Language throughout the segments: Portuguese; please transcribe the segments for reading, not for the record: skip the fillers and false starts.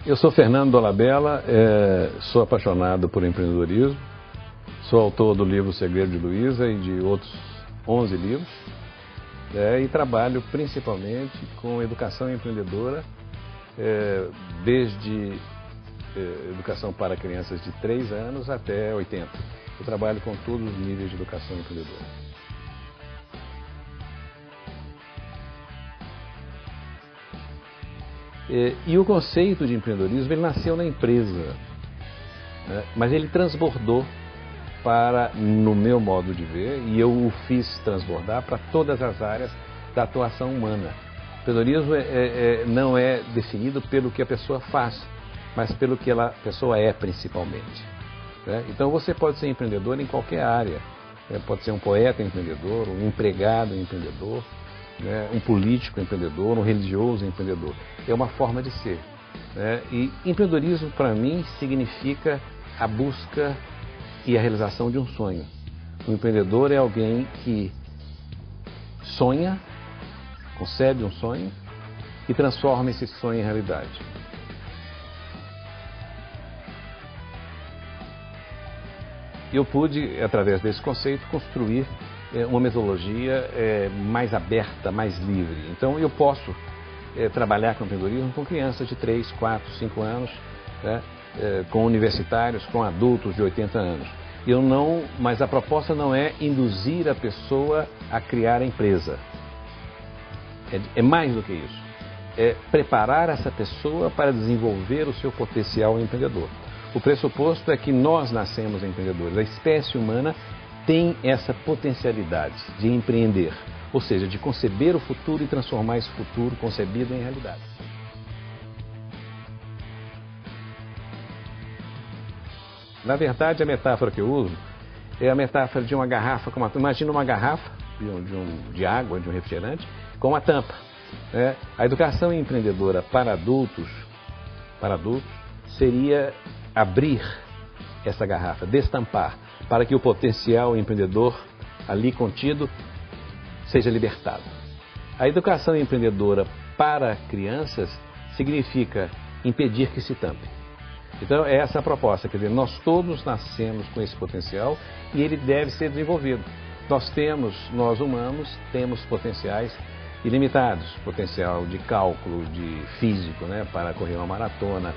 Eu sou Fernando Dolabella, sou apaixonado por empreendedorismo, sou autor do livro O Segredo de Luiza e de outros 11 livros, e trabalho principalmente com educação empreendedora, desde educação para crianças de 3 anos até 80. Eu trabalho com todos os níveis de educação empreendedora. E o conceito de empreendedorismo, ele nasceu na empresa, né? Mas ele transbordou para, no meu modo de ver, e eu o fiz transbordar para todas as áreas da atuação humana. O empreendedorismo não é definido pelo que a pessoa faz, mas pelo que a pessoa é principalmente, né? Então você pode ser empreendedor em qualquer área, pode ser um poeta empreendedor, um empregado empreendedor, né? Um político empreendedor, um religioso empreendedor. É uma forma de ser, né? E empreendedorismo para mim significa a busca e a realização de um sonho. O empreendedor é alguém que sonha, concebe um sonho e transforma esse sonho em realidade. Eu pude, através desse conceito, construir uma metodologia mais aberta, mais livre. Então eu posso trabalhar com empreendedorismo com crianças de 3, 4, 5 anos, né? Com universitários, com adultos de 80 anos. Mas a proposta não é induzir a pessoa a criar a empresa. É mais do que isso. É preparar essa pessoa para desenvolver o seu potencial empreendedor. O pressuposto é que nós nascemos empreendedores. A espécie humana tem essa potencialidade de empreender, ou seja, de conceber o futuro e transformar esse futuro concebido em realidade. Na verdade, a metáfora que eu uso é a metáfora de uma garrafa. Imagina uma garrafa de água, de um refrigerante, com uma tampa, né? A educação empreendedora para adultos seria abrir essa garrafa, destampar, para que o potencial empreendedor ali contido seja libertado. A educação empreendedora para crianças significa impedir que se tampe. Então é essa a proposta, quer dizer, nós todos nascemos com esse potencial e ele deve ser desenvolvido. Nós humanos temos potenciais ilimitados, potencial de cálculo, de físico, né, para correr uma maratona,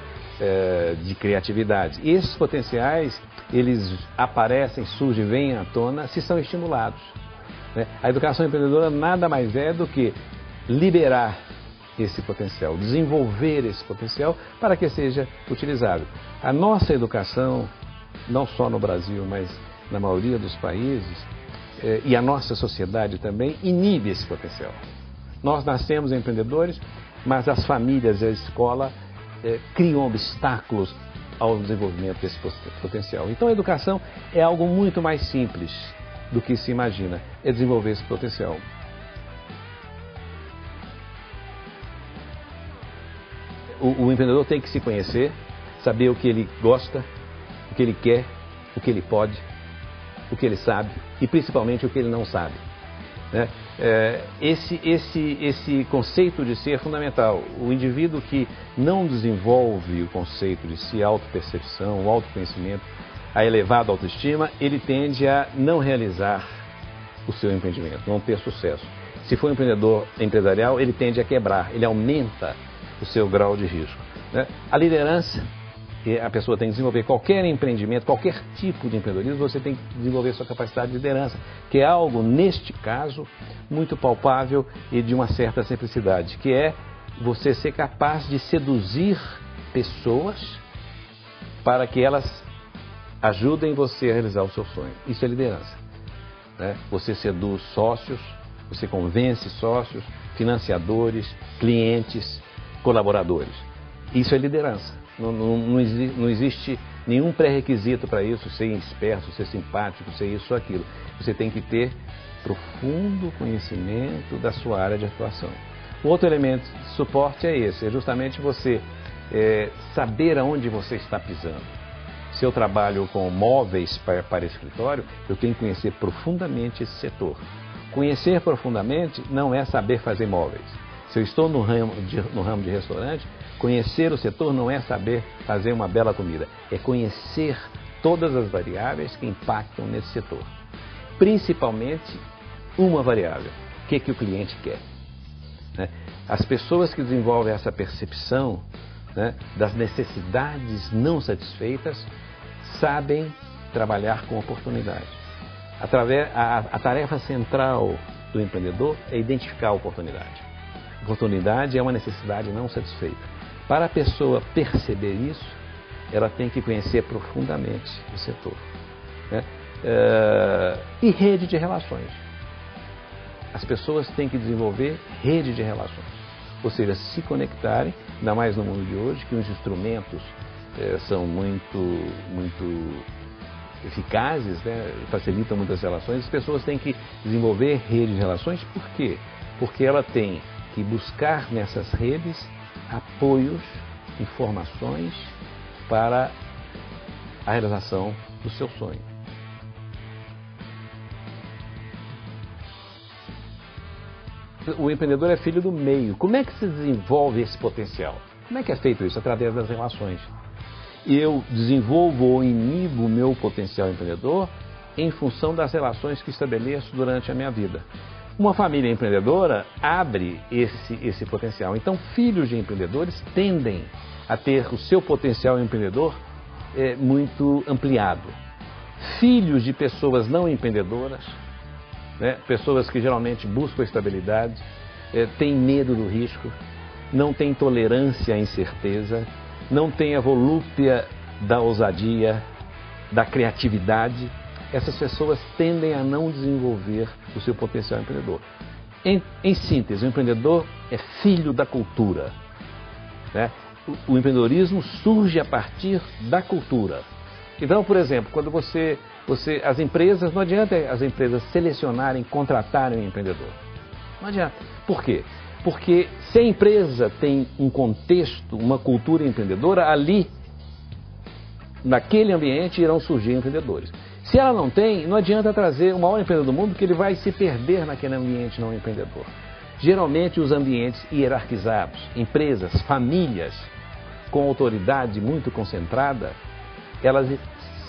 de criatividade. E esses potenciais, eles aparecem, surgem, vêm à tona se são estimulados, né? A educação empreendedora nada mais é do que liberar esse potencial, desenvolver esse potencial para que seja utilizado. A nossa educação, não só no Brasil, mas na maioria dos países, e a nossa sociedade também, inibe esse potencial. Nós nascemos empreendedores, mas as famílias e a escola criam obstáculos ao desenvolvimento desse potencial. Então a educação é algo muito mais simples do que se imagina, é desenvolver esse potencial. O empreendedor tem que se conhecer, saber o que ele gosta, o que ele quer, o que ele pode, o que ele sabe e principalmente o que ele não sabe, né? Esse conceito de si é fundamental. O indivíduo que não desenvolve o conceito de si, a autopercepção, o autoconhecimento, a elevada autoestima, ele tende a não realizar o seu empreendimento, não ter sucesso. Se for um empreendedor empresarial, ele tende a quebrar, ele aumenta o seu grau de risco, né? A liderança, a pessoa tem que desenvolver qualquer empreendimento, qualquer tipo de empreendedorismo, você tem que desenvolver sua capacidade de liderança, que é algo, neste caso, muito palpável e de uma certa simplicidade, que é você ser capaz de seduzir pessoas para que elas ajudem você a realizar o seu sonho. Isso é liderança, né? Você seduz sócios, você convence sócios, financiadores, clientes, colaboradores. Isso é liderança. Não existe nenhum pré-requisito para isso, ser esperto, ser simpático, ser isso ou aquilo. Você tem que ter profundo conhecimento da sua área de atuação. O outro elemento de suporte é esse, é justamente você saber aonde você está pisando. Se eu trabalho com móveis para escritório, eu tenho que conhecer profundamente esse setor. Conhecer profundamente não é saber fazer móveis. Se eu estou no ramo de restaurante, Conhecer o setor não é saber fazer uma bela comida, é conhecer todas as variáveis que impactam nesse setor. Principalmente uma variável, o que o cliente quer. Né? As pessoas que desenvolvem essa percepção, né, das necessidades não satisfeitas sabem trabalhar com oportunidade. A tarefa central do empreendedor é identificar a oportunidade. Oportunidade é uma necessidade não satisfeita. Para a pessoa perceber isso, ela tem que conhecer profundamente o setor. Né? E rede de relações. As pessoas têm que desenvolver rede de relações. Ou seja, se conectarem, ainda mais no mundo de hoje, que os instrumentos são muito eficazes, né? Facilitam muitas relações. As pessoas têm que desenvolver rede de relações. Por quê? Porque ela tem que buscar nessas redes apoios, informações para a realização do seu sonho. O empreendedor é filho do meio. Como é que se desenvolve esse potencial? Como é que é feito isso? Através das relações. Eu desenvolvo ou inibo o meu potencial empreendedor em função das relações que estabeleço durante a minha vida. Uma família empreendedora abre esse potencial. Então, filhos de empreendedores tendem a ter o seu potencial empreendedor muito ampliado. Filhos de pessoas não empreendedoras, né, pessoas que geralmente buscam estabilidade, têm medo do risco, não têm tolerância à incerteza, não têm a volúpia da ousadia, da criatividade. Essas pessoas tendem a não desenvolver o seu potencial empreendedor. Em síntese, o empreendedor é filho da cultura. Né? O empreendedorismo surge a partir da cultura. Então, por exemplo, quando as empresas, não adianta as empresas selecionarem, contratarem um empreendedor. Não adianta. Por quê? Porque se a empresa tem um contexto, uma cultura empreendedora, ali, naquele ambiente, irão surgir empreendedores. Se ela não tem, não adianta trazer o maior empreendedor do mundo, que ele vai se perder naquele ambiente não empreendedor. Geralmente, os ambientes hierarquizados, empresas, famílias com autoridade muito concentrada, elas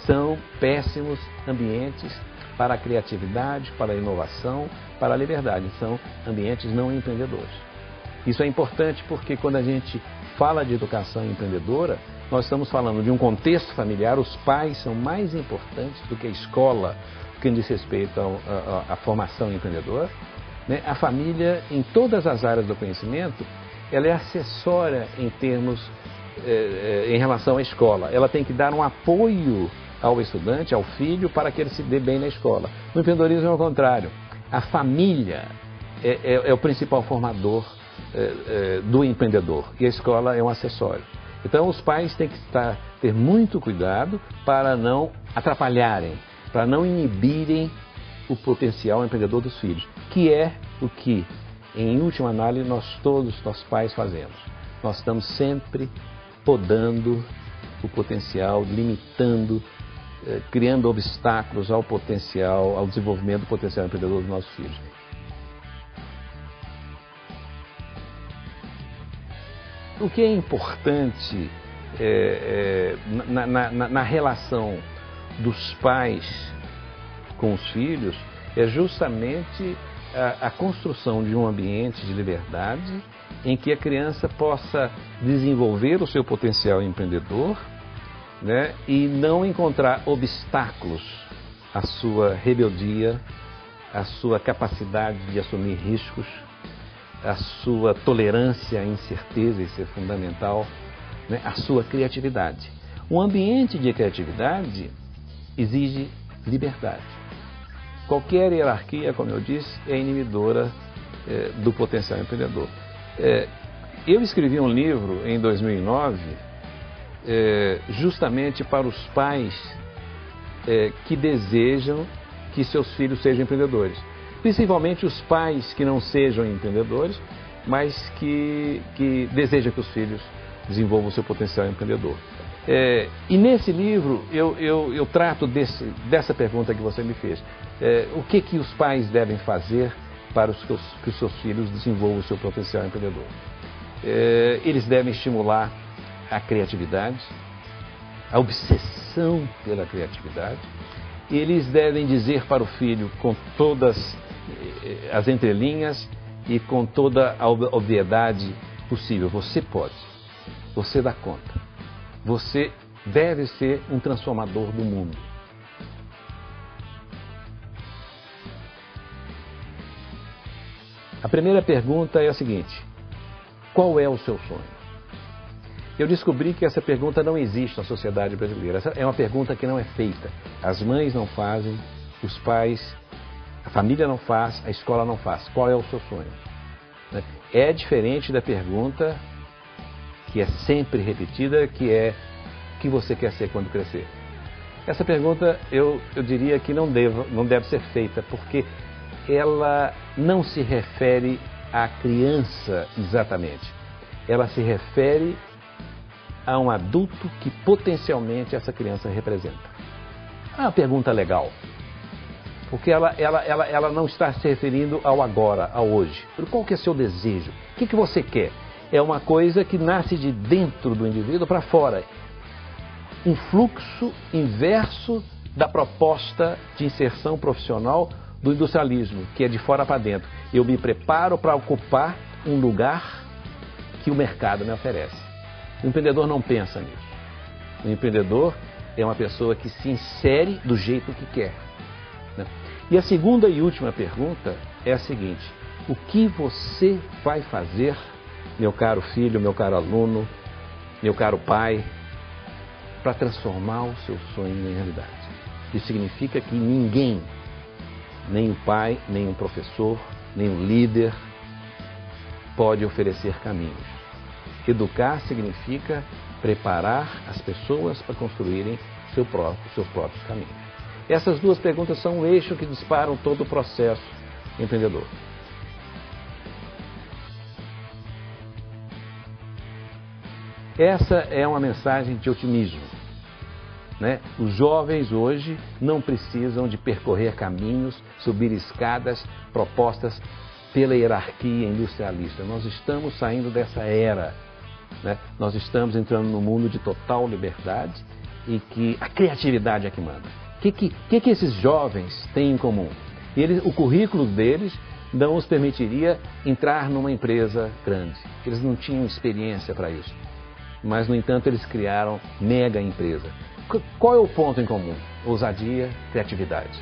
são péssimos ambientes para a criatividade, para a inovação, para a liberdade. São ambientes não empreendedores. Isso é importante porque quando a gente fala de educação empreendedora, nós estamos falando de um contexto familiar. Os pais são mais importantes do que a escola, no que diz respeito à formação empreendedora. Né? A família, em todas as áreas do conhecimento, ela é acessória em termos, em relação à escola. Ela tem que dar um apoio ao estudante, ao filho, para que ele se dê bem na escola. No empreendedorismo é o contrário. A família é o principal formador do empreendedor e a escola é um acessório. Então os pais têm que ter muito cuidado para não atrapalharem, para não inibirem o potencial empreendedor dos filhos, que é o que, em última análise, nós pais fazemos. Nós estamos sempre podando o potencial, limitando, criando obstáculos ao potencial, ao desenvolvimento do potencial empreendedor dos nossos filhos. O que é importante na relação dos pais com os filhos é justamente a construção de um ambiente de liberdade em que a criança possa desenvolver o seu potencial empreendedor, né, e não encontrar obstáculos à sua rebeldia, à sua capacidade de assumir riscos, à sua tolerância à incerteza, isso é fundamental, né, à sua criatividade. Um ambiente de criatividade exige liberdade. Qualquer hierarquia, como eu disse, é inibidora do potencial empreendedor. Eu escrevi um livro em 2009 justamente para os pais que desejam que seus filhos sejam empreendedores. Principalmente os pais que não sejam empreendedores, mas que desejam que os filhos desenvolvam o seu potencial empreendedor. E nesse livro eu trato dessa pergunta que você me fez. O que os pais devem fazer para que os seus filhos desenvolvam o seu potencial empreendedor? Eles devem estimular a criatividade, a obsessão pela criatividade. Eles devem dizer para o filho com todas as entrelinhas e com toda a obviedade possível: você pode, você dá conta, você deve ser um transformador do mundo. A primeira pergunta é a seguinte: qual é o seu sonho? Eu descobri que essa pergunta não existe na sociedade brasileira. Essa é uma pergunta que não é feita. As mães não fazem, os pais, a família não faz, a escola não faz. Qual é o seu sonho? É diferente da pergunta que é sempre repetida, que é: o que você quer ser quando crescer? Essa pergunta eu diria que não deve ser feita, porque ela não se refere à criança exatamente. Ela se refere a um adulto que potencialmente essa criança representa. É uma pergunta legal, porque ela não está se referindo ao agora, ao hoje. Qual que é seu desejo? O que você quer? É uma coisa que nasce de dentro do indivíduo para fora. Um fluxo inverso da proposta de inserção profissional do industrialismo, que é de fora para dentro. Eu me preparo para ocupar um lugar que o mercado me oferece. O empreendedor não pensa nisso. O empreendedor é uma pessoa que se insere do jeito que quer, né? E a segunda e última pergunta é a seguinte: o que você vai fazer, meu caro filho, meu caro aluno, meu caro pai, para transformar o seu sonho em realidade? Isso significa que ninguém, nem o pai, nem um professor, nem um líder, pode oferecer caminhos. Educar significa preparar as pessoas para construírem seus próprios caminhos. Essas duas perguntas são o eixo que disparam todo o processo empreendedor. Essa é uma mensagem de otimismo, né? Os jovens hoje não precisam de percorrer caminhos, subir escadas propostas pela hierarquia industrialista. Nós estamos saindo dessa era, né? Nós estamos entrando num mundo de total liberdade e que a criatividade é que manda. O que esses jovens têm em comum? O currículo deles não os permitiria entrar numa empresa grande. Eles não tinham experiência para isso. Mas, no entanto, eles criaram mega empresa. Qual é o ponto em comum? Ousadia, criatividade,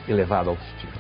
elevada autoestima.